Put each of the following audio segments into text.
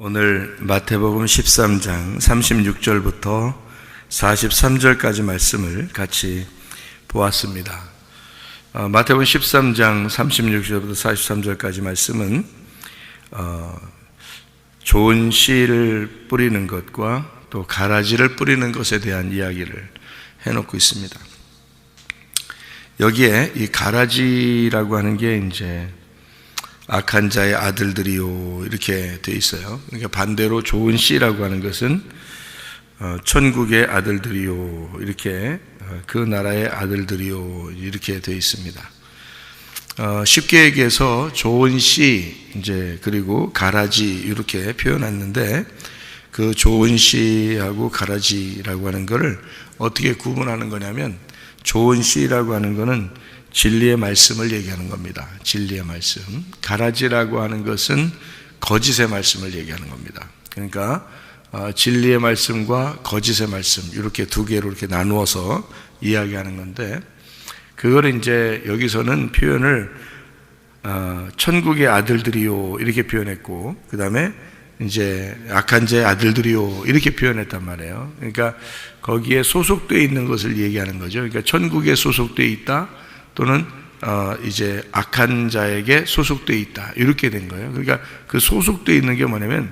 오늘 마태복음 13장 36절부터 43절까지 말씀을 같이 보았습니다. 마태복음 13장 36절부터 43절까지 말씀은 좋은 씨를 뿌리는 것과 또 가라지를 뿌리는 것에 대한 이야기를 해놓고 있습니다. 여기에 이 가라지라고 하는 게 이제 악한 자의 아들들이요 이렇게 돼 있어요. 그러니까 반대로 좋은 씨라고 하는 것은 천국의 아들들이요 이렇게 그 나라의 아들들이요 이렇게 돼 있습니다. 쉽게 얘기해서 좋은 씨 이제 그리고 가라지 이렇게 표현했는데 그 좋은 씨하고 가라지라고 하는 것을 어떻게 구분하는 거냐면 좋은 씨라고 하는 거는 진리의 말씀을 얘기하는 겁니다. 진리의 말씀. 가라지라고 하는 것은 거짓의 말씀을 얘기하는 겁니다. 그러니까 진리의 말씀과 거짓의 말씀 이렇게 두 개로 이렇게 나누어서 이야기하는 건데 그걸 이제 여기서는 표현을 천국의 아들들이요 이렇게 표현했고 그 다음에 이제 악한 자의 아들들이요 이렇게 표현했단 말이에요. 그러니까 거기에 소속되어 있는 것을 얘기하는 거죠. 그러니까 천국에 소속되어 있다 또는 이제 악한 자에게 소속되어 있다 이렇게 된 거예요. 그러니까 그 소속되어 있는 게 뭐냐면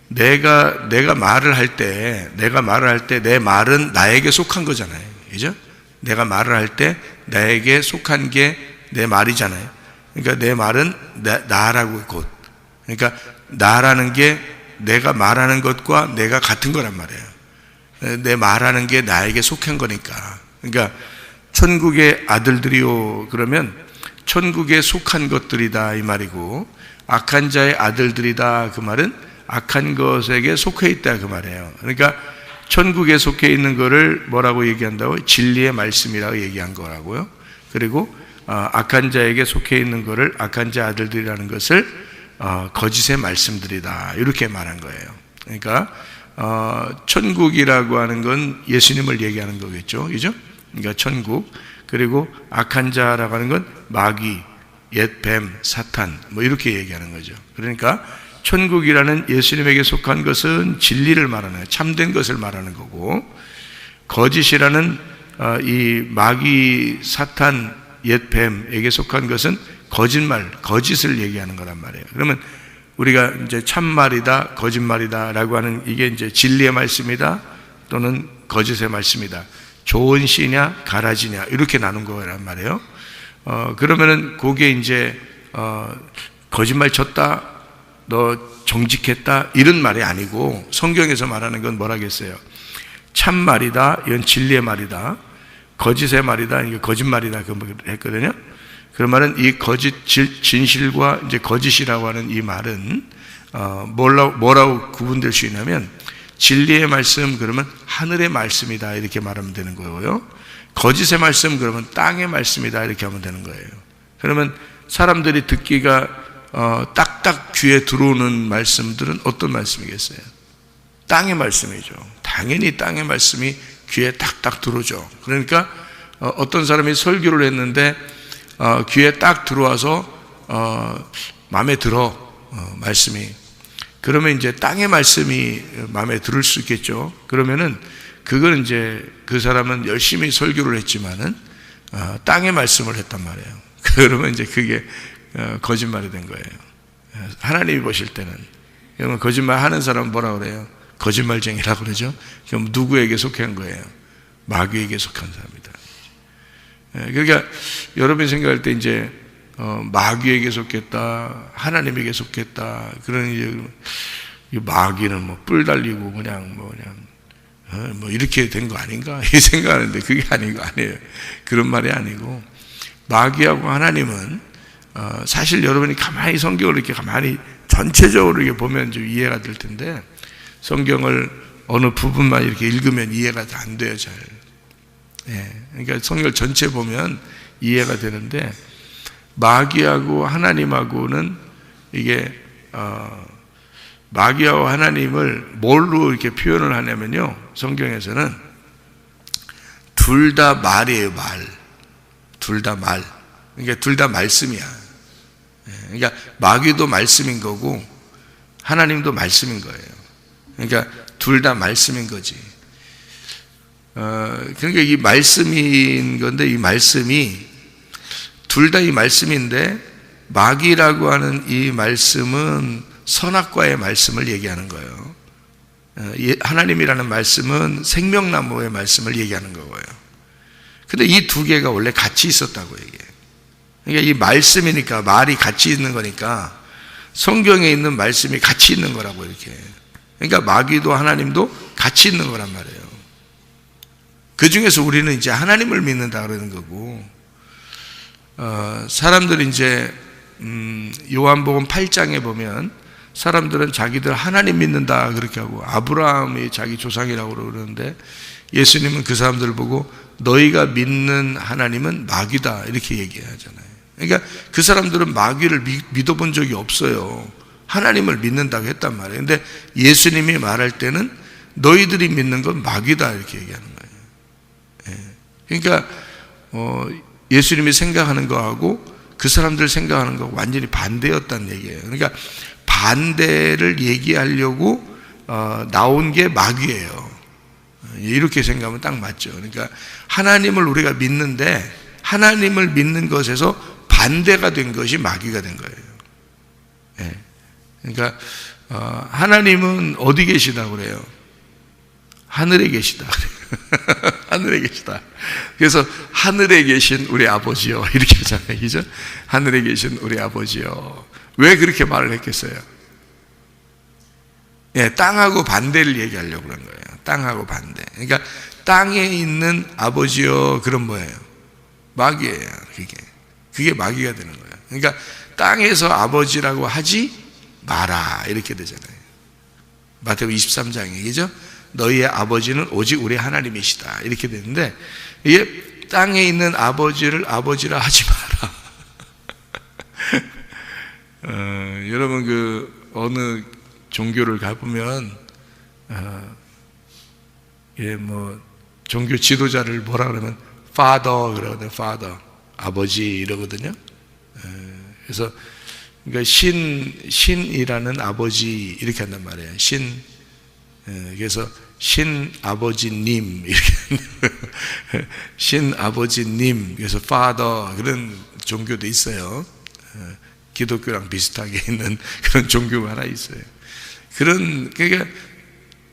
내가 말을 할 때 내 말은 나에게 속한 거잖아요. 그죠? 내가 말을 할 때 나에게 속한 게 내 말이잖아요. 그러니까 내 말은 나라고 곧. 그러니까 나라는 게 내가 말하는 것과 내가 같은 거란 말이에요. 내 말하는 게 나에게 속한 거니까. 그러니까 천국의 아들들이요 그러면 천국에 속한 것들이다 이 말이고 악한 자의 아들들이다 그 말은 악한 것에게 속해 있다 그 말이에요. 그러니까 천국에 속해 있는 거를 뭐라고 얘기한다고? 진리의 말씀이라고 얘기한 거라고요. 그리고 악한 자에게 속해 있는 거를 악한 자 아들들이라는 것을 거짓의 말씀들이다 이렇게 말한 거예요. 그러니까 천국이라고 하는 건 예수님을 얘기하는 거겠죠. 그죠? 그러니까 천국 그리고 악한 자라고 하는 건 마귀, 옛 뱀, 사탄 뭐 이렇게 얘기하는 거죠. 그러니까 천국이라는 예수님에게 속한 것은 진리를 말하는 참된 것을 말하는 거고 거짓이라는 이 마귀, 사탄, 옛 뱀에게 속한 것은 거짓말, 거짓을 얘기하는 거란 말이에요. 그러면 우리가 이제 참말이다, 거짓말이다라고 하는 이게 이제 진리의 말씀이다 또는 거짓의 말씀이다. 좋은 씨냐 가라지냐 이렇게 나눈 거란 말이에요. 그러면은 그게 이제 거짓말 쳤다 너 정직했다 이런 말이 아니고 성경에서 말하는 건 뭐라겠어요? 참말이다 이건 진리의 말이다 거짓의 말이다 이게 거짓말이다 그 했거든요. 그런 말은 이 거짓 진실과 이제 거짓이라고 하는 이 말은 뭐라고 구분될 수 있냐면 진리의 말씀 그러면 하늘의 말씀이다 이렇게 말하면 되는 거고요. 거짓의 말씀 그러면 땅의 말씀이다 이렇게 하면 되는 거예요. 그러면 사람들이 듣기가 딱딱 귀에 들어오는 말씀들은 어떤 말씀이겠어요? 땅의 말씀이죠. 당연히 땅의 말씀이 귀에 딱딱 들어오죠. 그러니까 어떤 사람이 설교를 했는데 귀에 딱 들어와서 마음에 들어 말씀이 그러면 이제 땅의 말씀이 마음에 들을 수 있겠죠. 그러면은 그건 이제 그 사람은 열심히 설교를 했지만은 땅의 말씀을 했단 말이에요. 그러면 이제 그게 거짓말이 된 거예요. 하나님이 보실 때는 그러면 거짓말 하는 사람은 뭐라 그래요? 거짓말쟁이라고 그러죠. 그럼 누구에게 속한 거예요? 마귀에게 속한 사람이다. 그러니까 여러분이 생각할 때 이제 마귀에게 속했다, 하나님에게 속했다. 그런 이제 마귀는 뭐 뿔 달리고 그냥 뭐 이렇게 된 거 아닌가 이 생각하는데 그게 아니에요. 그런 말이 아니고 마귀하고 하나님은 사실 여러분이 가만히 성경을 이렇게 가만히 전체적으로 이렇게 보면 좀 이해가 될 텐데 성경을 어느 부분만 이렇게 읽으면 이해가 안 돼요 잘. 그러니까 성경 전체 보면 이해가 되는데. 마귀하고 하나님하고는 이게 마귀하고 하나님을 뭘로 이렇게 표현을 하냐면요 성경에서는 둘 다 말이에요. 둘 다 말. 그러니까 둘 다 말씀이야. 그러니까 마귀도 말씀인 거고 하나님도 말씀인 거예요. 그러니까 둘 다 말씀인 거지. 그러니까 이 말씀인 건데, 이 말씀이 둘 다 이 말씀인데, 마귀라고 하는 이 말씀은 선악과의 말씀을 얘기하는 거예요. 하나님이라는 말씀은 생명나무의 말씀을 얘기하는 거고요. 근데 이 두 개가 원래 같이 있었다고 얘기해요. 그러니까 이 말씀이니까, 말이 같이 있는 거니까 성경에 있는 말씀이 같이 있는 거라고 이렇게. 그러니까 마귀도 하나님도 같이 있는 거란 말이에요. 그 중에서 우리는 이제 하나님을 믿는다 그러는 거고, 사람들이 이제 요한복음 8장에 보면 사람들은 자기들 하나님 믿는다 그렇게 하고, 아브라함이 자기 조상이라고 그러는데 예수님은 그 사람들을 보고 너희가 믿는 하나님은 마귀다 이렇게 얘기하잖아요. 그러니까 그 사람들은 마귀를 믿어본 적이 없어요. 하나님을 믿는다고 했단 말이에요. 근데 예수님이 말할 때는 너희들이 믿는 건 마귀다 이렇게 얘기하는 거예요. 그러니까 예수님이 생각하는 거하고 그 사람들 생각하는 거 완전히 반대였다는 얘기예요. 그러니까 반대를 얘기하려고 나온 게 마귀예요. 이렇게 생각하면 딱 맞죠. 그러니까 하나님을 우리가 믿는데 하나님을 믿는 것에서 반대가 된 것이 마귀가 된 거예요. 그러니까 하나님은 어디 계시다 그래요? 하늘에 계시다 그래요. 하늘에 계시다. 그래서 하늘에 계신 우리 아버지요 이렇게 하잖아요. 그죠? 하늘에 계신 우리 아버지요. 왜 그렇게 말을 했겠어요? 땅하고 반대를 얘기하려고 그런 거예요. 땅하고 반대. 그러니까 땅에 있는 아버지요, 그럼 뭐예요? 마귀예요. 그게 마귀가 되는 거예요. 그러니까 땅에서 아버지라고 하지 마라 이렇게 되잖아요. 마태복음 23장 얘기죠. 너희의 아버지는 오직 우리 하나님이시다 이렇게 되는데, 이게 땅에 있는 아버지를 아버지라 하지 마라. 여러분 그 어느 종교를 가보면 뭐 종교 지도자를 뭐라 그러면 father 그러거든요. father 아버지 이러거든요. 그래서 그러니까 신이라는 아버지 이렇게 한단 말이에요. 그래서 신 아버지님 이렇게 신 아버지님, 그래서 father 그런 종교도 있어요. 기독교랑 비슷하게 있는 그런 종교가 하나 있어요. 그러니까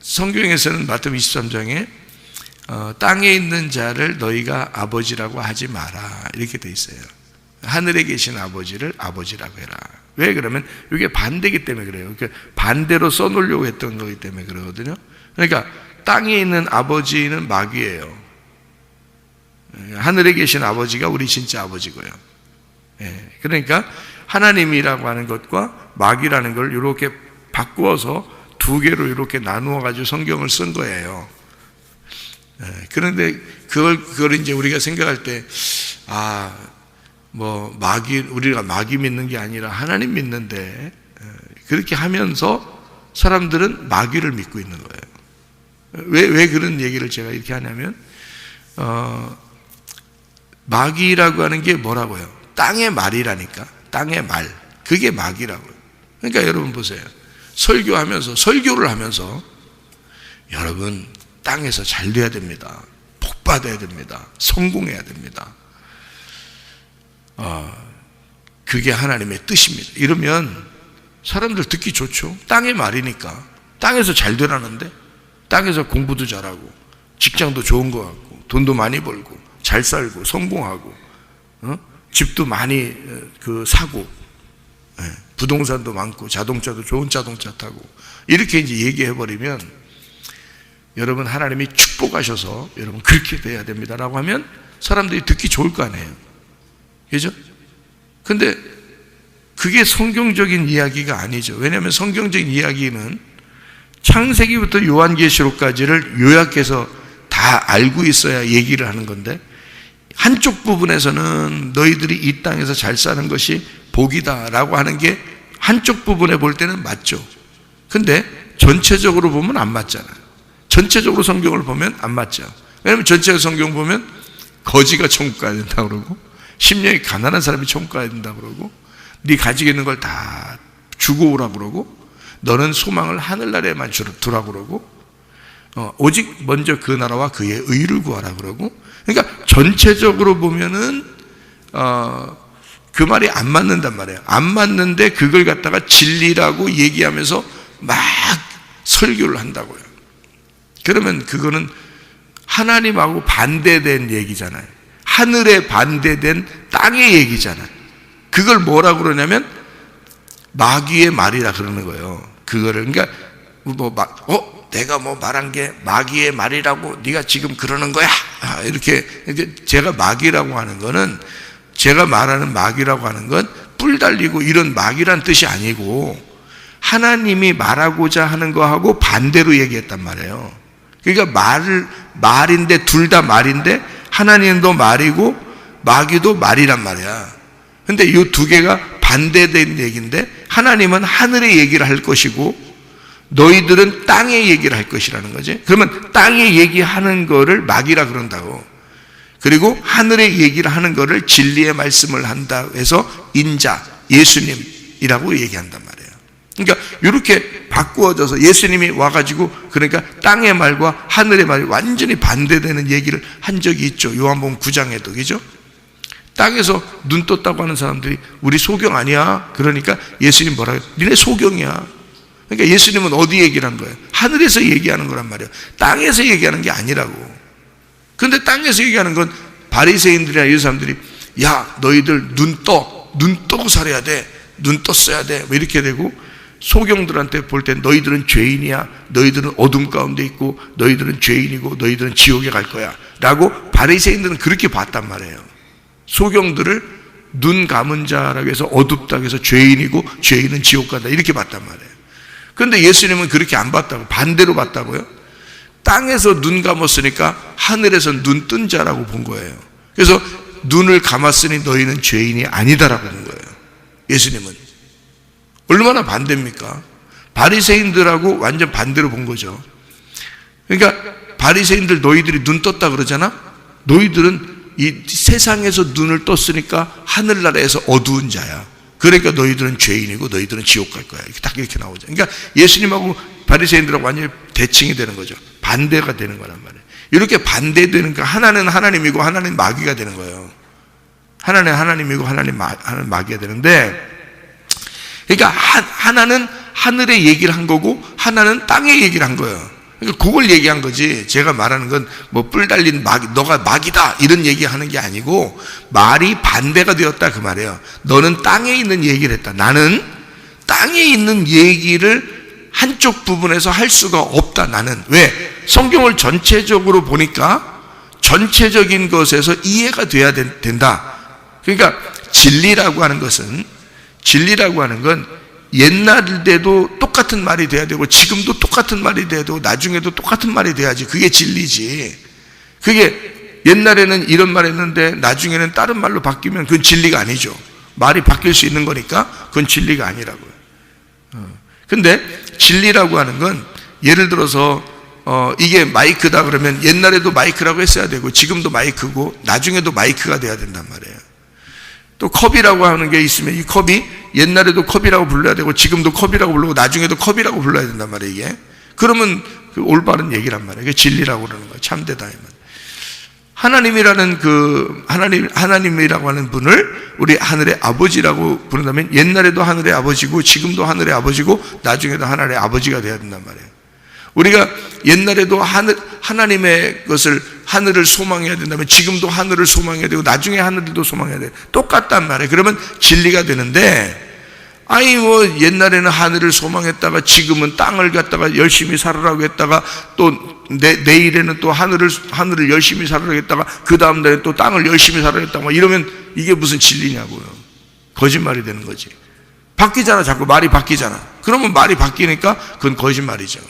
성경에서는 마태복음 23장에 땅에 있는 자를 너희가 아버지라고 하지 마라 이렇게 돼 있어요. 하늘에 계신 아버지를 아버지라고 해라. 왜 그러면 이게 반대이기 때문에 그래요. 그러니까 반대로 써놓으려고 했던 거기 때문에 그러거든요. 그러니까 땅에 있는 아버지는 마귀예요. 하늘에 계신 아버지가 우리 진짜 아버지고요. 그러니까 하나님이라고 하는 것과 마귀라는 걸 이렇게 바꾸어서 두 개로 이렇게 나누어 가지고 성경을 쓴 거예요. 그런데 그걸 이제 우리가 생각할 때, 뭐 우리가 마귀 믿는 게 아니라 하나님 믿는데, 그렇게 하면서 사람들은 마귀를 믿고 있는 거예요. 왜 그런 얘기를 제가 이렇게 하냐면, 마귀라고 하는 게 뭐라고요? 땅의 말이라니까. 땅의 말. 그게 마귀라고요. 그러니까 여러분 보세요. 설교를 하면서 여러분 땅에서 잘 돼야 됩니다. 복 받아야 됩니다. 성공해야 됩니다. 그게 하나님의 뜻입니다. 이러면 사람들 듣기 좋죠. 땅의 말이니까. 땅에서 잘 되라는데, 땅에서 공부도 잘하고 직장도 좋은 것 같고 돈도 많이 벌고 잘 살고 성공하고 집도 많이 사고 부동산도 많고 자동차도 좋은 자동차 타고 이렇게 이제 얘기해 버리면, 여러분 하나님이 축복하셔서 여러분 그렇게 돼야 됩니다라고 하면 사람들이 듣기 좋을 거 아니에요. 그죠? 근데 그게 성경적인 이야기가 아니죠. 왜냐하면 성경적인 이야기는 창세기부터 요한계시록까지를 요약해서 다 알고 있어야 얘기를 하는 건데, 한쪽 부분에서는 너희들이 이 땅에서 잘 사는 것이 복이다라고 하는 게 한쪽 부분에 볼 때는 맞죠. 근데 전체적으로 보면 안 맞잖아요. 전체적으로 성경을 보면 안 맞죠. 왜냐하면 전체 성경 보면 거지가 천국 가야 된다고 그러고, 심령이 가난한 사람이 천국 가야 된다고 그러고, 네 가지고 있는 걸 다 주고 오라고 그러고, 너는 소망을 하늘나라에만 두라고 그러고, 오직 먼저 그 나라와 그의 의를 구하라 그러고. 그러니까 전체적으로 보면은 그 말이 안 맞는단 말이에요. 안 맞는데 그걸 갖다가 진리라고 얘기하면서 막 설교를 한다고요. 그러면 그거는 하나님하고 반대된 얘기잖아요. 하늘에 반대된 땅의 얘기잖아요. 그걸 뭐라고 그러냐면 마귀의 말이라 그러는 거예요. 그거를 그러니까 내가 말한 게 마귀의 말이라고 네가 지금 그러는 거야? 이렇게 제가 마귀라고 하는 거는, 제가 말하는 마귀라고 하는 건 뿔 달리고 이런 마귀란 뜻이 아니고 하나님이 말하고자 하는 거하고 반대로 얘기했단 말이에요. 그러니까 말인데 둘 다 말인데 하나님도 말이고 마귀도 말이란 말이야. 근데 이 두 개가 반대된 얘기인데 하나님은 하늘의 얘기를 할 것이고 너희들은 땅의 얘기를 할 것이라는 거지. 그러면 땅의 얘기하는 거를 마귀라 그런다고. 그리고 하늘의 얘기를 하는 거를 진리의 말씀을 한다 해서 인자, 예수님이라고 얘기한단 말이에요. 그러니까 이렇게 바꾸어져서 예수님이 와가지고 그러니까 땅의 말과 하늘의 말이 완전히 반대되는 얘기를 한 적이 있죠. 요한복음 9장에도. 그죠? 땅에서 눈 떴다고 하는 사람들이 우리 소경 아니야? 그러니까 예수님 뭐라고 해요? 니네 소경이야. 그러니까 예수님은 어디 얘기를 한 거예요? 하늘에서 얘기하는 거란 말이에요. 땅에서 얘기하는 게 아니라고. 근데 땅에서 얘기하는 건 바리새인들이나 이 사람들이 야 너희들 눈 뜨고 살아야 돼, 눈 떴어야 돼, 뭐 이렇게 되고, 소경들한테 볼 땐 너희들은 죄인이야, 너희들은 어둠 가운데 있고 너희들은 죄인이고 너희들은 지옥에 갈 거야 라고 바리새인들은 그렇게 봤단 말이에요. 소경들을 눈 감은 자라고 해서 어둡다고 해서 죄인이고 죄인은 지옥 간다 이렇게 봤단 말이에요. 그런데 예수님은 그렇게 안 봤다고, 반대로 봤다고요. 땅에서 눈 감았으니까 하늘에서 눈 뜬 자라고 본 거예요. 그래서 눈을 감았으니 너희는 죄인이 아니다라고 하는 거예요. 예수님은 얼마나 반대입니까? 바리새인들하고 완전 반대로 본 거죠. 그러니까 바리새인들 너희들이 눈 떴다 그러잖아. 너희들은 이 세상에서 눈을 떴으니까 하늘나라에서 어두운 자야. 그러니까 너희들은 죄인이고 너희들은 지옥 갈 거야. 이렇게 나오죠. 그러니까 예수님하고 바리새인들하고 완전히 대칭이 되는 거죠. 반대가 되는 거란 말이에요. 이렇게 반대되니까 하나는 하나님이고 하나는 마귀가 되는 거예요. 하나는 하나님이고 하나는 마귀가 되는데, 그러니까 하나는 하늘의 얘기를 한 거고 하나는 땅의 얘기를 한 거예요. 그러니까 그걸 얘기한 거지. 제가 말하는 건 뭐 뿔 달린 마귀, 너가 마귀다 이런 얘기하는 게 아니고 말이 반대가 되었다 그 말이에요. 너는 땅에 있는 얘기를 했다. 나는 땅에 있는 얘기를 한쪽 부분에서 할 수가 없다. 나는 왜? 성경을 전체적으로 보니까 전체적인 것에서 이해가 돼야 된다. 그러니까 진리라고 하는 건 옛날 때도 똑같은 말이 돼야 되고 지금도 똑같은 말이 돼야 되고 나중에도 똑같은 말이 돼야지 그게 진리지. 그게 옛날에는 이런 말 했는데 나중에는 다른 말로 바뀌면 그건 진리가 아니죠. 말이 바뀔 수 있는 거니까 그건 진리가 아니라고요. 근데 진리라고 하는 건 예를 들어서 이게 마이크다 그러면 옛날에도 마이크라고 했어야 되고 지금도 마이크고 나중에도 마이크가 돼야 된단 말이에요. 또 컵이라고 하는 게 있으면 이 컵이 옛날에도 컵이라고 불러야 되고 지금도 컵이라고 부르고 나중에도 컵이라고 불러야 된단 말이에요. 이게 그러면 그 올바른 얘기란 말이에요. 이게 진리라고 그러는 거예요. 참되다. 하나님이라는 하나님이라고 하는 분을 우리 하늘의 아버지라고 부른다면 옛날에도 하늘의 아버지고 지금도 하늘의 아버지고 나중에도 하늘의 아버지가 돼야 된단 말이에요. 우리가 옛날에도 하나님의 것을 하늘을 소망해야 된다면 지금도 하늘을 소망해야 되고 나중에 하늘도 소망해야 돼요. 똑같단 말이에요. 그러면 진리가 되는데, 옛날에는 하늘을 소망했다가 지금은 땅을 갖다가 열심히 살으라고 했다가 또 내일에는 또 하늘을 열심히 살으라고 했다가 그 다음 날에 또 땅을 열심히 살으라고 했다가 이러면 이게 무슨 진리냐고요. 거짓말이 되는 거지. 바뀌잖아. 자꾸 말이 바뀌잖아. 그러면 말이 바뀌니까 그건 거짓말이죠.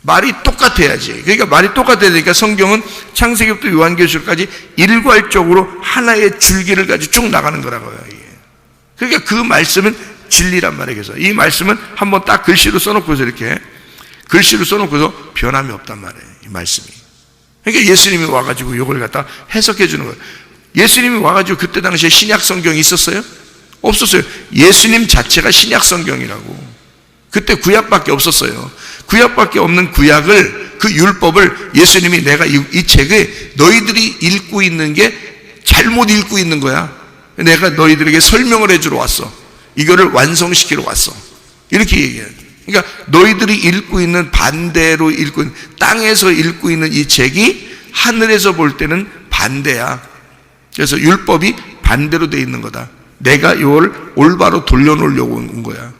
말이 똑같아야지. 그러니까 말이 똑같아야 되니까 성경은 창세기부터 요한계시록까지 일괄적으로 하나의 줄기를 가지고 쭉 나가는 거라고요. 이게. 그러니까 그 말씀은 진리란 말이에요. 그래서 이 말씀은 한번 딱 글씨로 써놓고서 이렇게 글씨로 써놓고서 변함이 없단 말이에요. 이 말씀이. 그러니까 예수님이 와가지고 이걸 갖다 해석해 주는 거예요. 예수님이 와가지고 그때 당시에 신약 성경이 있었어요? 없었어요. 예수님 자체가 신약 성경이라고. 그때 구약밖에 없었어요. 구약밖에 없는 구약을, 그 율법을 예수님이 내가 이 책에 너희들이 읽고 있는 게 잘못 읽고 있는 거야. 내가 너희들에게 설명을 해주러 왔어. 이거를 완성시키러 왔어. 이렇게 얘기해요. 그러니까 너희들이 읽고 있는, 반대로 읽고 있는, 땅에서 읽고 있는 이 책이 하늘에서 볼 때는 반대야. 그래서 율법이 반대로 돼 있는 거다. 내가 이걸 올바로 돌려놓으려고 온 거야.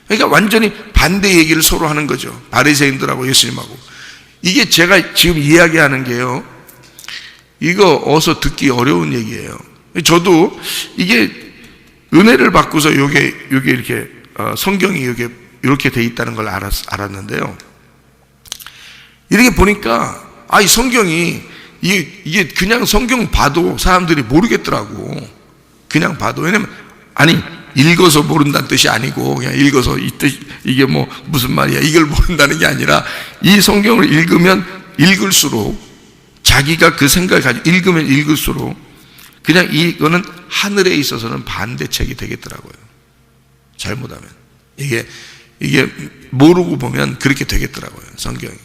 그러니까 완전히 반대 얘기를 서로 하는 거죠. 바리새인들하고 예수님하고. 이게 제가 지금 이야기하는 게요, 이거 어서 듣기 어려운 얘기예요. 저도 이게 은혜를 받고서 요게 이렇게 성경이 이렇게 돼 있다는 걸 알았는데요. 이렇게 보니까 이 성경이 이게 그냥 성경 봐도 사람들이 모르겠더라고. 그냥 봐도. 왜냐면 읽어서 모른다는 뜻이 아니고, 그냥 읽어서 이 뜻, 이게 뭐 무슨 말이야, 이걸 모른다는 게 아니라, 이 성경을 읽으면 읽을수록, 자기가 그 생각을 가지고 읽으면 읽을수록 그냥 이거는 하늘에 있어서는 반대책이 되겠더라고요. 잘못하면 이게 모르고 보면 그렇게 되겠더라고요, 성경이.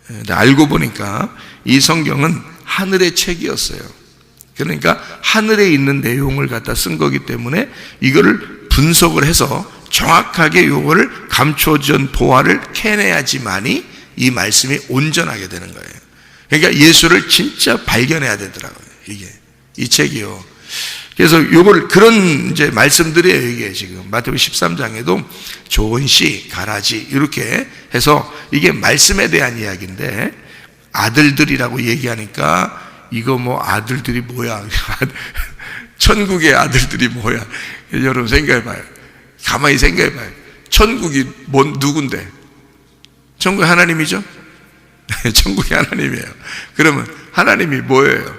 근데 알고 보니까 이 성경은 하늘의 책이었어요. 그러니까 하늘에 있는 내용을 갖다 쓴 거기 때문에 이거를 분석을 해서 정확하게 이거를 감춰진 보화를 캐내야지만이 이 말씀이 온전하게 되는 거예요. 그러니까 예수를 진짜 발견해야 되더라고요, 이 책이요. 그래서 요걸, 그런 이제 말씀들이에요. 이게 지금 마태복음 13장에도 좋은 씨, 가라지, 이렇게 해서 이게 말씀에 대한 이야기인데, 아들들이라고 얘기하니까 이거 뭐 아들들이 뭐야, 천국의 아들들이 뭐야. 여러분 생각해봐요. 가만히 생각해봐요. 천국이 누군데? 천국이 하나님이죠? 천국이 하나님이에요. 그러면 하나님이 뭐예요?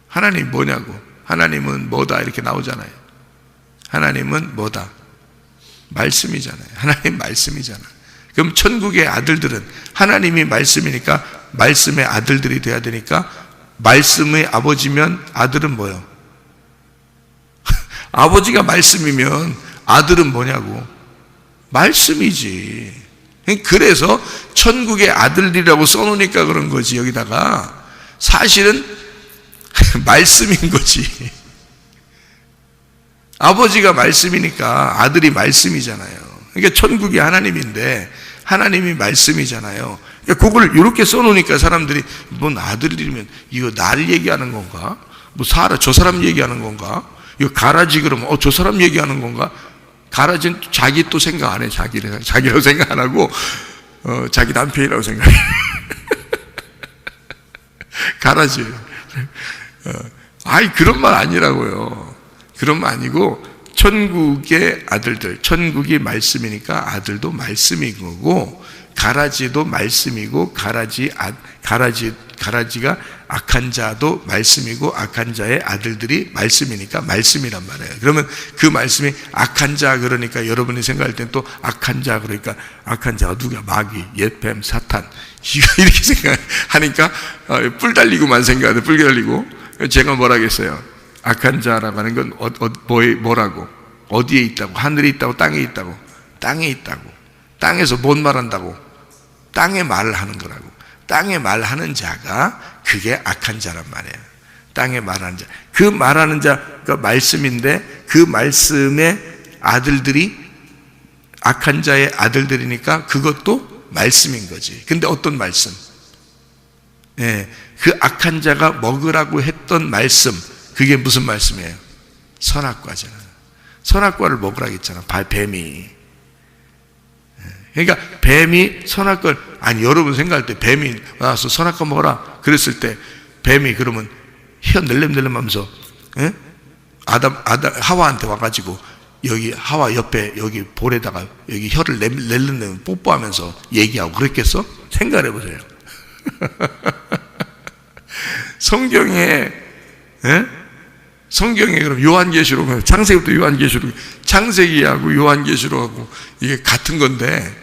하나님이 뭐냐고. 하나님은 뭐다, 이렇게 나오잖아요. 하나님은 뭐다? 말씀이잖아요. 하나님 말씀이잖아. 그럼 천국의 아들들은 하나님이 말씀이니까 말씀의 아들들이 돼야 되니까, 말씀의 아버지면 아들은 뭐예요? 아버지가 말씀이면 아들은 뭐냐고. 말씀이지. 그래서 천국의 아들이라고 써놓으니까 그런 거지. 여기다가 사실은 말씀인 거지. 아버지가 말씀이니까 아들이 말씀이잖아요. 그러니까 천국이 하나님인데 하나님이 말씀이잖아요. 그러니까 그걸 이렇게 써놓으니까 사람들이, 뭔 아들이면 이거 나를 얘기하는 건가? 뭐 저 사람 얘기하는 건가? 이거 가라지 그러면 저 사람 얘기하는 건가? 가라지는 자기 또 생각 안 해. 자기라고 생각 안 하고 자기 남편이라고 생각해. 가라지. 그런 말 아니라고요. 그런 말 아니고, 천국의 아들들, 천국이 말씀이니까 아들도 말씀인 거고, 가라지도 말씀이고, 가라지가 악한 자도 말씀이고, 악한 자의 아들들이 말씀이니까 말씀이란 말이에요. 그러면 그 말씀이 악한 자, 그러니까 여러분이 생각할 땐 또 악한 자, 그러니까 악한 자가 누가? 마귀, 옛뱀, 사탄, 이렇게 생각하니까 뿔 달리고만 생각하는데, 뿔 달리고. 제가 뭐라 하겠어요? 악한 자라고 하는 건 뭐라고? 어디에 있다고? 하늘에 있다고? 땅에 있다고? 땅에 있다고. 땅에서 뭔 말한다고? 땅에 말을 하는 거라고. 땅에 말하는 자가 그게 악한 자란 말이에요. 땅에 말하는 자. 그 말하는 자가 말씀인데, 그 말씀의 아들들이 악한 자의 아들들이니까 그것도 말씀인 거지. 근데 어떤 말씀? 그 악한 자가 먹으라고 했던 말씀, 그게 무슨 말씀이에요? 선악과잖아. 선악과를 먹으라고 했잖아, 뱀이. 그러니까 뱀이 선악과를, 여러분 생각할 때 뱀이 나와서 선악과 먹어라 그랬을 때, 뱀이 그러면 혀 낼름낼름 하면서 하와한테 와가지고 여기 하와 옆에 여기 볼에다가 여기 혀를 낼름낼름 뽀뽀하면서 얘기하고 그랬겠어? 생각해 보세요. 성경에 그럼 요한계시록, 창세기부터 요한계시록, 창세기하고 요한계시록하고 이게 같은 건데,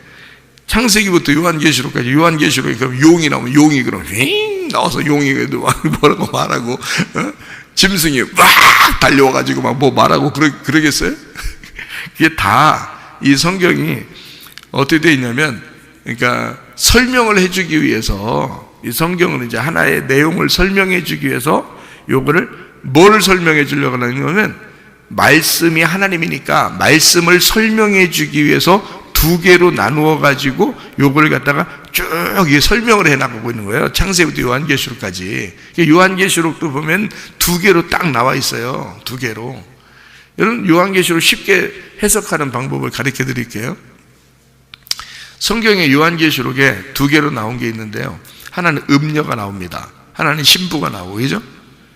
창세기부터 요한계시록까지, 요한계시록에 그럼 용이 나오면 용이 그럼 윙 나와서 용이 뭐라고 말하고, 짐승이 막 달려와가지고 막 뭐 말하고 그러겠어요? 그게 다 이 성경이 어떻게 되어 있냐면, 그러니까 설명을 해주기 위해서, 이 성경은 이제 하나의 내용을 설명해 주기 위해서 요거를 뭘 설명해 주려고 하냐면, 말씀이 하나님이니까 말씀을 설명해 주기 위해서 두 개로 나누어 가지고 요걸 갖다가 쭉 설명을 해 나가고 있는 거예요. 창세부터 요한계시록까지. 요한계시록도 보면 두 개로 딱 나와 있어요. 두 개로. 여러분, 요한계시록 쉽게 해석하는 방법을 가르쳐 드릴게요. 성경의 요한계시록에 두 개로 나온 게 있는데요. 하나는 음녀가 나옵니다. 하나는 신부가 나오고, 그죠?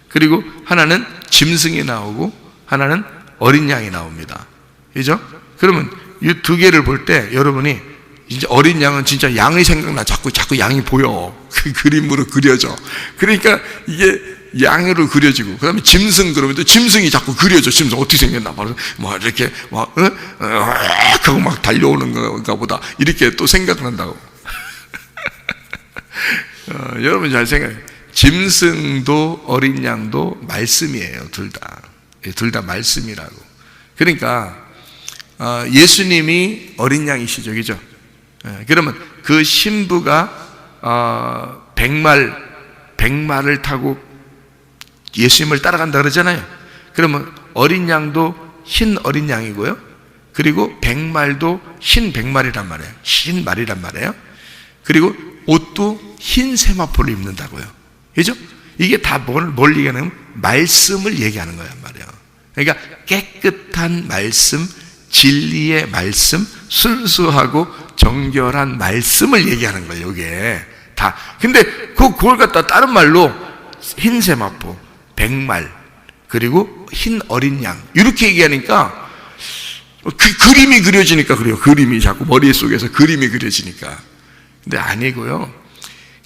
그리고 하나는 짐승이 나오고, 하나는 어린 양이 나옵니다. 그죠? 그러면 이 두 개를 볼 때 여러분이 이제 어린 양은 진짜 양이 생각나. 자꾸 양이 보여. 그 그림으로 그려져. 그러니까 이게 양으로 그려지고, 그 다음에 짐승 그러면 또 짐승이 자꾸 그려져. 짐승 어떻게 생겼나. 바로 뭐 이렇게 하고 막 달려오는 건가 보다. 이렇게 또 생각난다고. 여러분 잘 생각해요. 짐승도 어린 양도 말씀이에요. 둘 다. 둘 다 말씀이라고. 그러니까 예수님이 어린 양이시죠, 그죠? 그러면 그 신부가 백말을 타고 예수님을 따라간다 그러잖아요. 그러면 어린 양도 흰 어린 양이고요, 그리고 백말도 흰 백말이란 말이에요. 흰 말이란 말이에요. 그리고 옷도 흰 세마포를 입는다고요, 그죠? 이게 다 뭘 얘기하냐면 말씀을 얘기하는 거란 말이에요. 그러니까 깨끗한 말씀, 진리의 말씀, 순수하고 정결한 말씀을 얘기하는 거예요. 이게 다. 근데 그걸 갖다 다른 말로 흰 세마포, 백말, 그리고 흰 어린 양 이렇게 얘기하니까 그 그림이 그려지니까 그래요. 그림이 자꾸 머릿속에서 그림이 그려지니까. 근데 아니고요.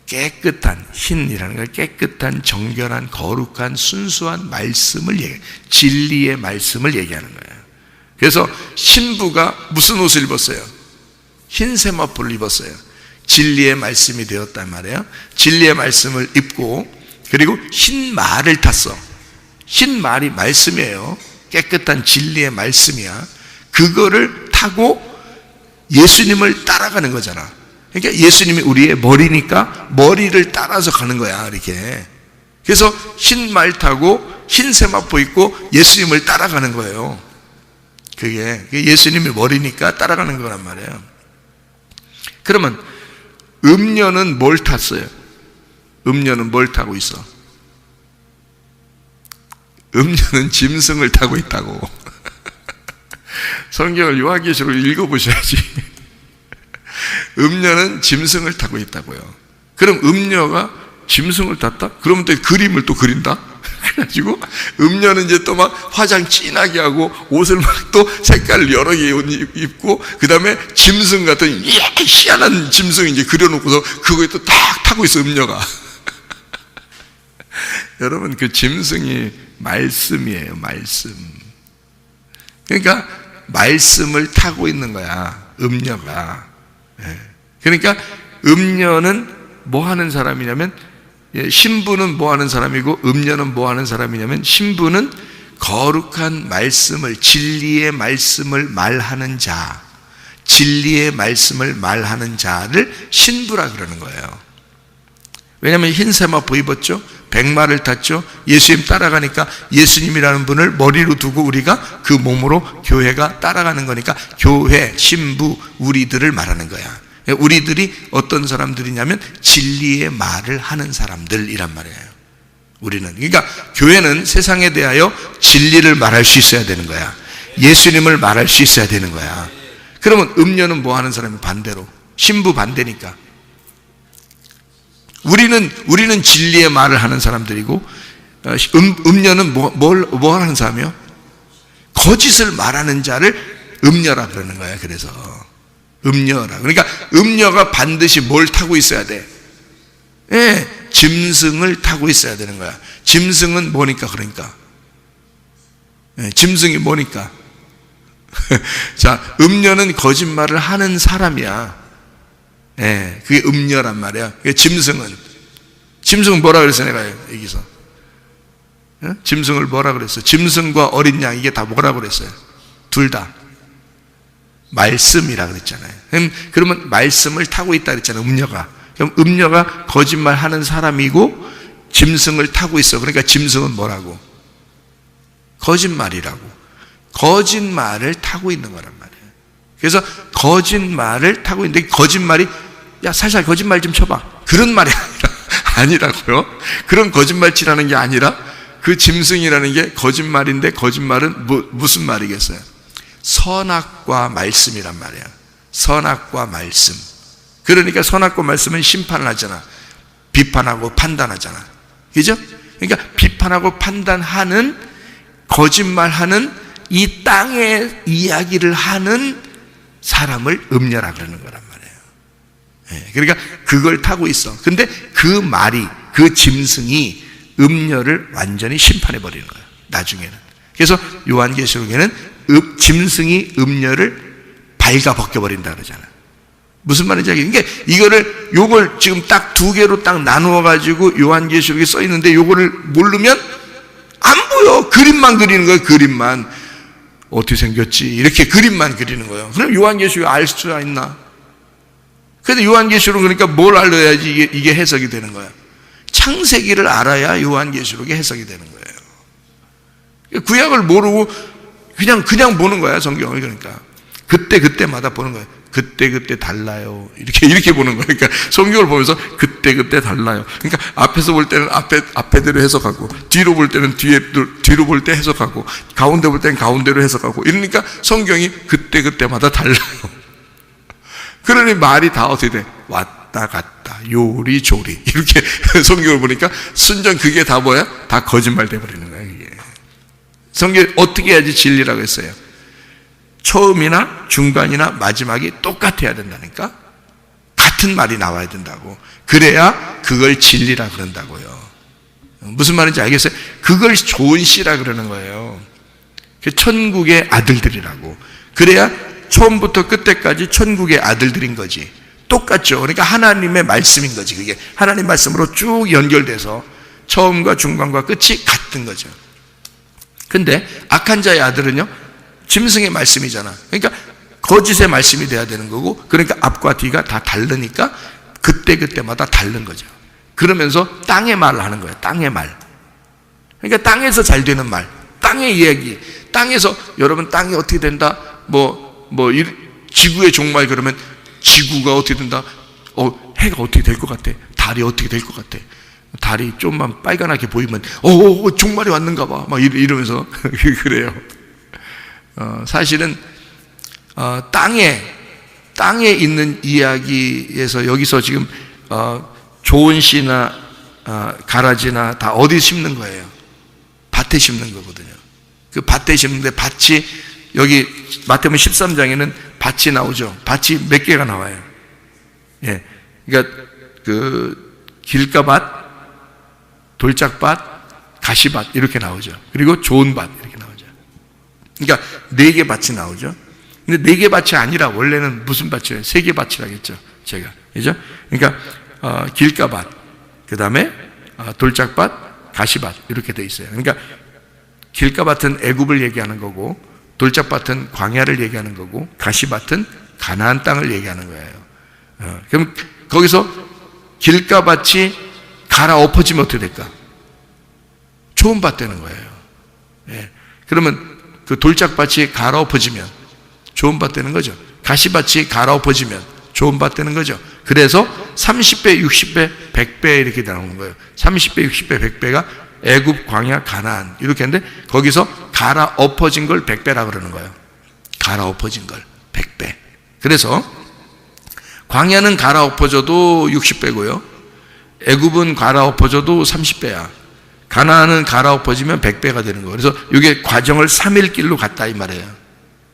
깨끗한, 흰이라는 걸 깨끗한, 정결한, 거룩한, 순수한 말씀을 얘기해요. 진리의 말씀을 얘기하는 거예요. 그래서 신부가 무슨 옷을 입었어요? 흰 세마포를 입었어요. 진리의 말씀이 되었단 말이에요. 진리의 말씀을 입고, 그리고 흰 말을 탔어. 흰 말이 말씀이에요. 깨끗한 진리의 말씀이야. 그거를 타고 예수님을 따라가는 거잖아. 그러니까 예수님이 우리의 머리니까 머리를 따라서 가는 거야, 이렇게. 그래서 흰 말 타고 흰 세마포 입고 예수님을 따라가는 거예요. 그게 예수님이 머리니까 따라가는 거란 말이에요. 그러면 음녀는 뭘 탔어요? 음녀는 뭘 타고 있어? 음녀는 짐승을 타고 있다고. 성경을 요한계시록을 읽어보셔야지. 음녀는 짐승을 타고 있다고요. 그럼 음녀가 짐승을 탔다? 그러면 또 그림을 또 그린다? 그래가지고 음녀는 이제 또 막 화장 진하게 하고 옷을 막 또 색깔 여러 개 입고, 그 다음에 짐승 같은 희한한 짐승 이제 그려놓고서 그거에 또 딱 타고 있어, 음녀가. 여러분, 그 짐승이 말씀이에요, 말씀. 그러니까 말씀을 타고 있는 거야, 음녀가. 그러니까 음녀는 뭐 하는 사람이냐면, 신부는 뭐 하는 사람이고 음녀는 뭐 하는 사람이냐면, 신부는 거룩한 말씀을, 진리의 말씀을 말하는 자, 진리의 말씀을 말하는 자를 신부라 그러는 거예요. 왜냐하면 흰 세마포 입었죠, 백마를 탔죠, 예수님 따라가니까 예수님이라는 분을 머리로 두고 우리가 그 몸으로 교회가 따라가는 거니까 교회, 신부, 우리들을 말하는 거야. 우리들이 어떤 사람들이냐면 진리의 말을 하는 사람들이란 말이에요. 우리는. 그러니까 교회는 세상에 대하여 진리를 말할 수 있어야 되는 거야. 예수님을 말할 수 있어야 되는 거야. 그러면 음녀는 뭐 하는 사람이? 반대로 신부 반대니까. 우리는 진리의 말을 하는 사람들이고, 음녀는 뭐 하는 사람이요? 거짓을 말하는 자를 음녀라 그러는 거야. 그래서 음녀라. 그러니까 음녀가 반드시 뭘 타고 있어야 돼? 짐승을 타고 있어야 되는 거야. 짐승은 뭐니까? 그러니까 짐승이 뭐니까? 자, 음녀는 거짓말을 하는 사람이야. 그게 음녀란 말이야. 짐승은 뭐라 그랬어? 내가 여기서 짐승을 뭐라 그랬어? 짐승과 어린 양, 이게 다 뭐라 그랬어요? 둘 다 말씀이라 그랬잖아요. 그러면 말씀을 타고 있다 그랬잖아요. 음녀가. 그럼 음녀가 거짓말하는 사람이고 짐승을 타고 있어. 그러니까 짐승은 뭐라고? 거짓말이라고. 거짓말을 타고 있는 거란 말이에요. 그래서 거짓말을 타고 있는데 거짓말이 야 살살 거짓말 좀 쳐봐. 그런 말이 아니라고요. 그런 거짓말치라는 게 아니라 그 짐승이라는 게 거짓말인데 거짓말은 무슨 말이겠어요? 선악과 말씀이란 말이야. 선악과 말씀. 그러니까 선악과 말씀은 심판을 하잖아. 비판하고 판단하잖아. 그죠? 그러니까 비판하고 판단하는 거짓말하는 이 땅의 이야기를 하는 사람을 음녀라 그러는 거란 말이에요. 그러니까 그걸 타고 있어. 근데 그 말이, 그 짐승이 음녀를 완전히 심판해 버리는 거예요. 나중에는. 그래서 요한계시록에는 짐승이 음녀를 발가 벗겨 버린다 그러잖아요. 무슨 말인지 알겠어요? 그러니까 요걸 지금 딱 두 개로 딱 나누어 가지고 요한계시록에 써 있는데 요거를 모르면 안 보여. 그림만 그리는 거예요. 그림만. 어떻게 생겼지? 이렇게 그림만 그리는 거예요. 그럼 요한계시록 알 수가 있나? 그래서 요한계시록 그러니까 뭘 알아야지 이게 해석이 되는 거야. 창세기를 알아야 요한계시록이 해석이 되는 거예요. 구약을 모르고 그냥 보는 거야, 성경을. 그러니까 그때마다 보는 거예요. 그때 달라요. 이렇게 보는 거예요. 그러니까 성경을 보면서 그때 달라요. 그러니까 앞에서 볼 때는 앞에대로 해석하고, 뒤로 볼 때는 뒤로 볼 때 해석하고, 가운데 볼 때는 가운데로 해석하고, 이러니까 성경이 그때마다 달라요. 그러니 말이 다 어떻게 돼? 왔다 갔다, 요리조리. 이렇게 성경을 보니까 순전 그게 다 뭐야? 다 거짓말 돼버리는 거야, 이게. 성경이 어떻게 해야지 진리라고 했어요? 처음이나 중간이나 마지막이 똑같아야 된다니까? 같은 말이 나와야 된다고. 그래야 그걸 진리라 그런다고요. 무슨 말인지 알겠어요? 그걸 좋은 씨라 그러는 거예요. 천국의 아들들이라고. 그래야 처음부터 끝까지 천국의 아들들인 거지. 똑같죠. 그러니까 하나님의 말씀인 거지. 그게 하나님 말씀으로 쭉 연결돼서 처음과 중간과 끝이 같은 거죠. 근데 악한 자의 아들은요, 짐승의 말씀이잖아. 그러니까 거짓의 말씀이 돼야 되는 거고, 그러니까 앞과 뒤가 다 다르니까 그때마다 다른 거죠. 그러면서 땅의 말을 하는 거예요. 땅의 말. 그러니까 땅에서 잘 되는 말, 땅의 이야기. 땅에서 여러분 땅이 어떻게 된다? 지구의 종말 그러면 지구가 어떻게 된다? 해가 어떻게 될 것 같아? 달이 어떻게 될 것 같아? 달이 좀만 빨간하게 보이면 종말이 왔는가 봐. 막 이러면서 그래요. 사실은 땅에 있는 이야기에서 여기서 지금 좋은 씨나 가라지나 다 어디 심는 거예요? 밭에 심는 거거든요. 그 밭에 심는데 밭이 여기 마태복음 13장에는 밭이 나오죠. 밭이 몇 개가 나와요. 예, 그러니까 그 길가밭, 돌짝밭, 가시밭 이렇게 나오죠. 그리고 좋은 밭 이렇게 나오죠. 그러니까 4개 밭이 나오죠. 근데 4개 밭이 아니라 원래는 무슨 밭이에요? 3개 밭이라고 했죠, 제가. 그죠? 그러니까 길가밭, 그 다음에 돌짝밭, 가시밭 이렇게 돼 있어요. 그러니까 길가밭은 애굽을 얘기하는 거고, 돌짝밭은 광야를 얘기하는 거고, 가시밭은 가나안 땅을 얘기하는 거예요. 그럼 거기서 길가밭이 갈아엎어지면 어떻게 될까? 좋은 밭 되는 거예요. 예. 그러면 그 돌짝밭이 갈아엎어지면 좋은 밭 되는 거죠. 가시밭이 갈아엎어지면 좋은 밭 되는 거죠. 그래서 30배, 60배, 100배 이렇게 나오는 거예요. 30배, 60배, 100배가 애굽, 광야, 가나안 이렇게 했는데 거기서 갈아엎어진 걸 100배라 그러는 거예요. 갈아엎어진 걸 100배. 그래서 광야는 갈아엎어져도 60배고요. 애굽은 갈아엎어져도 30배야. 가나안은 갈아엎어지면 100배가 되는 거예요. 그래서 이게 과정을 3일 길로 갔다 이 말이에요.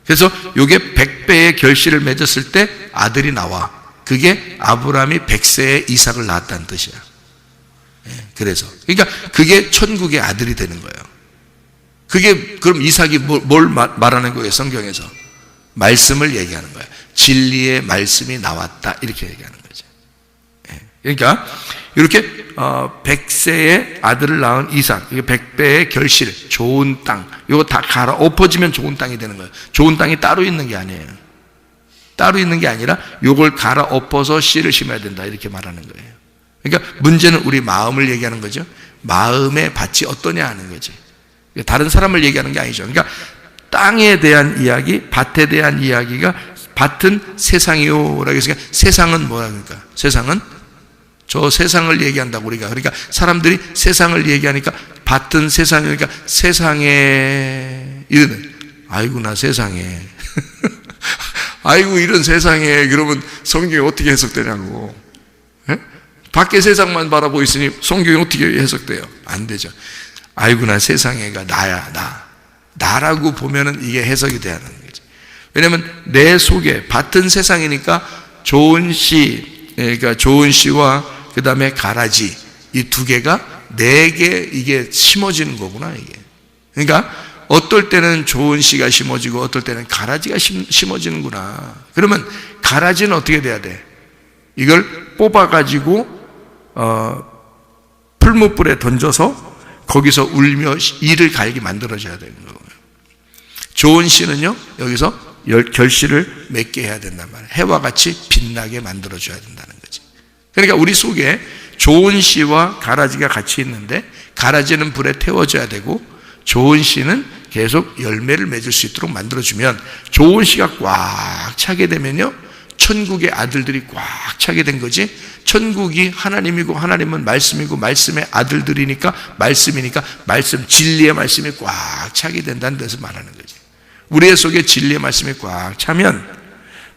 그래서 이게 100배의 결실을 맺었을 때 아들이 나와. 그게 아브라함이 100세에 이삭을 낳았다는 뜻이야. 그래서 그러니까 그게 천국의 아들이 되는 거예요. 그게 그럼 이삭이 뭘 말하는 거예요? 성경에서 말씀을 얘기하는 거예요. 진리의 말씀이 나왔다 이렇게 얘기하는 거죠. 그러니까 이렇게 100세의 아들을 낳은 이삭, 이게 100배의 결실, 좋은 땅, 이거 다 갈아엎어지면 좋은 땅이 되는 거예요. 좋은 땅이 따로 있는 게 아니에요. 따로 있는 게 아니라 요걸 갈아 엎어서 씨를 심어야 된다, 이렇게 말하는 거예요. 그러니까 문제는 우리 마음을 얘기하는 거죠. 마음의 밭이 어떠냐 하는 거지. 다른 사람을 얘기하는 게 아니죠. 그러니까 땅에 대한 이야기, 밭에 대한 이야기가 밭은 세상이요라고 했으니까 세상은 뭐야? 그러니까 세상은 저 세상을 얘기한다고 우리가. 그러니까 사람들이 세상을 얘기하니까 밭은 세상이니까 세상에 이러네. 아이고 나 세상에 아이고 이런 세상에. 그러면 성경이 어떻게 해석되냐고. 예? 밖에 세상만 바라보고 있으니 성경이 어떻게 해석돼요? 안 되죠. 아이고 나 세상에가 나야. 나라고 보면은 이게 해석이 돼야 하는 거죠. 왜냐하면 내 속에 밭은 세상이니까 좋은 씨, 그러니까 좋은 씨와 그 다음에 가라지, 이 두 개가 내게 이게 심어지는 거구나, 이게. 그러니까 어떨 때는 좋은 씨가 심어지고 어떨 때는 가라지가 심어지는구나. 그러면 가라지는 어떻게 돼야 돼? 이걸 뽑아가지고 풀무불에 던져서 거기서 울며 이를 갈게 만들어줘야 되는 거예요. 좋은 씨는요, 여기서 결실을 맺게 해야 된단 말이에요. 해와 같이 빛나게 만들어줘야 된다는 거지. 그러니까 우리 속에 좋은 씨와 가라지가 같이 있는데, 가라지는 불에 태워져야 되고 좋은 씨는 계속 열매를 맺을 수 있도록 만들어주면, 좋은 씨가 꽉 차게 되면요, 천국의 아들들이 꽉 차게 된 거지. 천국이 하나님이고 하나님은 말씀이고 말씀의 아들들이니까 말씀이니까 말씀, 진리의 말씀이 꽉 차게 된다는 것을 말하는 거지. 우리 속에 진리의 말씀이 꽉 차면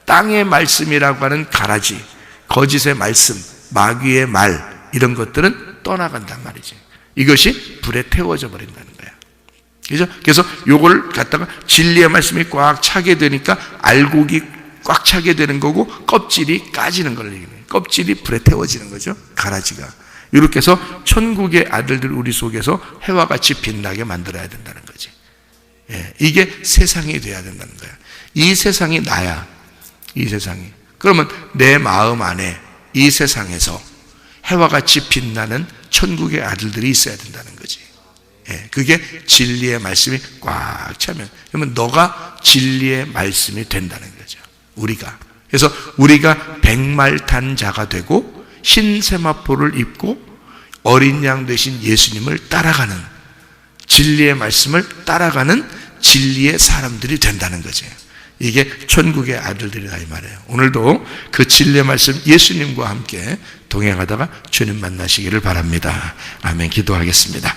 땅의 말씀이라고 하는 가라지, 거짓의 말씀, 마귀의 말, 이런 것들은 떠나간단 말이지. 이것이 불에 태워져 버린다는 거야. 그죠? 그래서 요걸 갖다가 진리의 말씀이 꽉 차게 되니까 알곡이 꽉 차게 되는 거고, 껍질이 까지는 걸 얘기해요. 껍질이 불에 태워지는 거죠, 가라지가. 이렇게 해서 천국의 아들들 우리 속에서 해와 같이 빛나게 만들어야 된다는 거지. 예, 이게 세상이 돼야 된다는 거야. 이 세상이 나야, 이 세상이. 그러면 내 마음 안에 이 세상에서 해와 같이 빛나는 천국의 아들들이 있어야 된다는 거지. 예, 그게 진리의 말씀이 꽉 차면, 그러면 너가 진리의 말씀이 된다는 거죠, 우리가. 그래서 우리가 백말탄자가 되고 흰세마포를 입고 어린 양 되신 예수님을 따라가는, 진리의 말씀을 따라가는 진리의 사람들이 된다는 거죠. 이게 천국의 아들들이다 이 말이에요. 오늘도 그 진리의 말씀 예수님과 함께 동행하다가 주님 만나시기를 바랍니다. 아멘. 기도하겠습니다.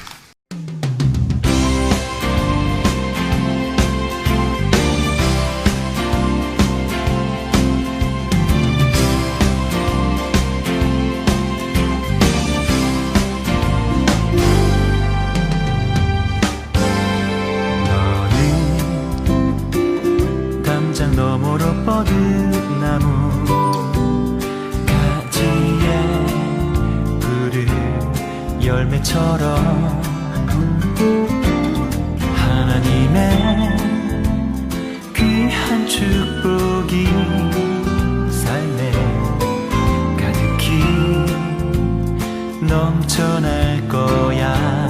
너머로 뻗은 나무 가지에 푸른 열매처럼 하나님의 귀한 축복이 삶에 가득히 넘쳐날 거야.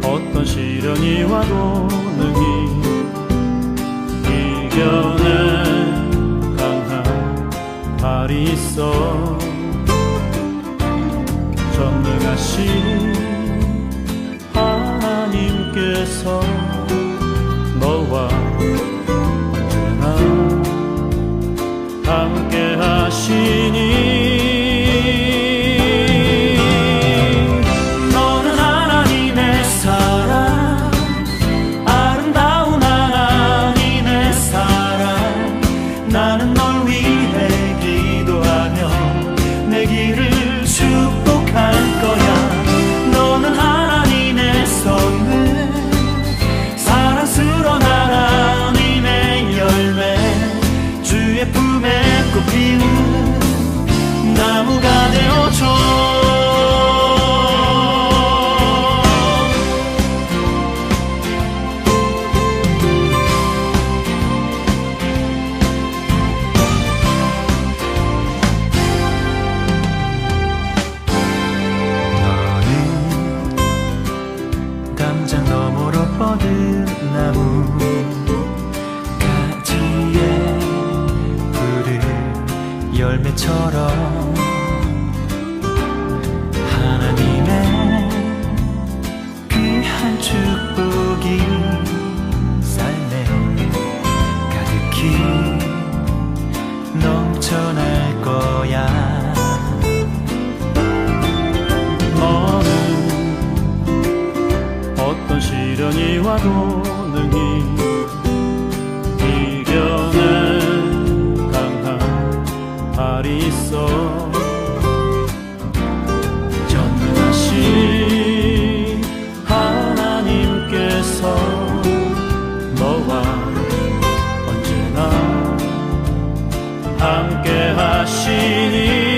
어떤 시련이 와도 능히 이겨낸 강한 발이 있어. 전능하신 하나님께서 너와 언제나 함께 하시니 나는 널 위해 기도하며 열매처럼 하나님의 귀한 축복이 삶에 가득히 넘쳐날 거야. 너는 어떤 시련이 와도 능히 이겨낸 강한 발이 있어. 전능하신 하나님께서 너와 언제나 함께 하시니